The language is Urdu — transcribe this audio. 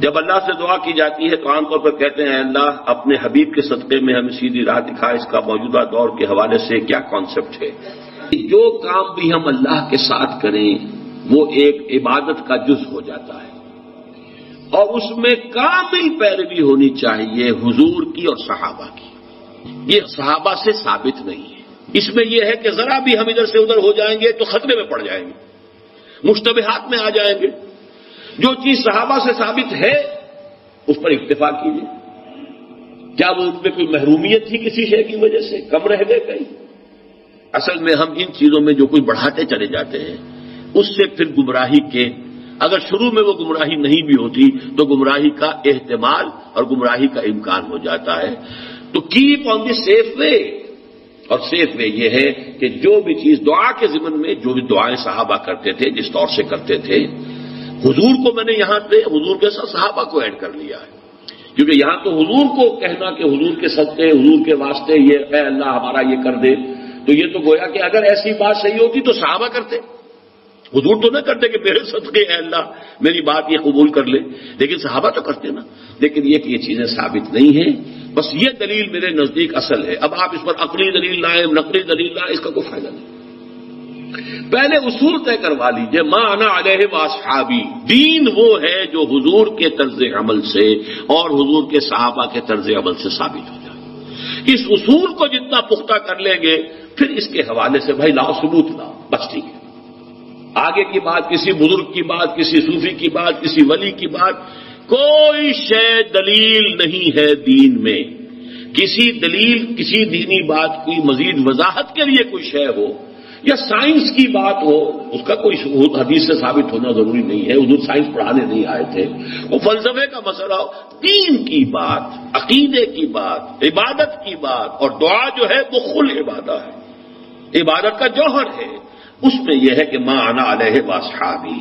جب اللہ سے دعا کی جاتی ہے تو عام طور پر کہتے ہیں اللہ اپنے حبیب کے صدقے میں ہمیں سیدھی راہ دکھا. اس کا موجودہ دور کے حوالے سے کیا کانسیپٹ ہے؟ جو کام بھی ہم اللہ کے ساتھ کریں وہ ایک عبادت کا جز ہو جاتا ہے، اور اس میں کامل پیروی ہونی چاہیے حضور کی اور صحابہ کی. یہ صحابہ سے ثابت نہیں ہے. اس میں یہ ہے کہ ذرا بھی ہم ادھر سے ادھر ہو جائیں گے تو خطرے میں پڑ جائیں گے، مشتبہات میں آ جائیں گے. جو چیز صحابہ سے ثابت ہے اس پر اکتفا کیجیے. کیا وہ ان پہ کوئی محرومیت تھی کسی شے کی وجہ سے؟ کم رہ گئے کہیں؟ اصل میں ہم ان چیزوں میں جو کوئی بڑھاتے چلے جاتے ہیں اس سے پھر گمراہی کے، اگر شروع میں وہ گمراہی نہیں بھی ہوتی تو گمراہی کا احتمال اور گمراہی کا امکان ہو جاتا ہے. تو کیپ آن دی سیف وے. اور سیف وے یہ ہے کہ جو بھی چیز دعا کے ضمن میں جو بھی دعائیں صحابہ کرتے تھے جس طور سے کرتے تھے، حضور کو میں نے یہاں پہ حضور کے ساتھ صحابہ کو ایڈ کر لیا ہے، کیونکہ یہاں تو حضور کو کہنا کہ حضور کے صدقے حضور کے واسطے یہ اے اللہ ہمارا یہ کر دے، تو یہ تو گویا کہ اگر ایسی بات صحیح ہوتی تو صحابہ کرتے. حضور تو نہ کرتے کہ میرے صدقے اے اللہ میری بات یہ قبول کر لے، لیکن صحابہ تو کرتے نا. لیکن یہ چیزیں ثابت نہیں ہیں. بس یہ دلیل میرے نزدیک اصل ہے. اب آپ اس پر عقلی دلیل لائیں نقلی دلیل لائیں، اس کا کوئی فائدہ نہیں. پہلے اصول طے کروا لیجئے ما انا علیہ واصحابی. دین وہ ہے جو حضور کے طرز عمل سے اور حضور کے صحابہ کے طرز عمل سے ثابت ہو جائے. اس اصول کو جتنا پختہ کر لیں گے پھر اس کے حوالے سے بھائی لاؤ ثبوت لاؤ، بس ٹھیک ہے. آگے کی بات، کسی بزرگ کی بات، کسی صوفی کی بات، کسی ولی کی بات، کوئی شے دلیل نہیں ہے دین میں. کسی دلیل کسی دینی بات کی مزید وضاحت کے لیے کوئی شے ہو یا سائنس کی بات ہو، اس کا کوئی حدیث سے ثابت ہونا ضروری نہیں ہے. حضور سائنس پڑھانے نہیں آئے تھے. وہ فلسفے کا مسئلہ ہو، دین کی بات، عقیدے کی بات، عبادت کی بات، اور دعا جو ہے وہ خل عبادت ہے، عبادت کا جوہر ہے. اس میں یہ ہے کہ ما انا علیہ واصحابی.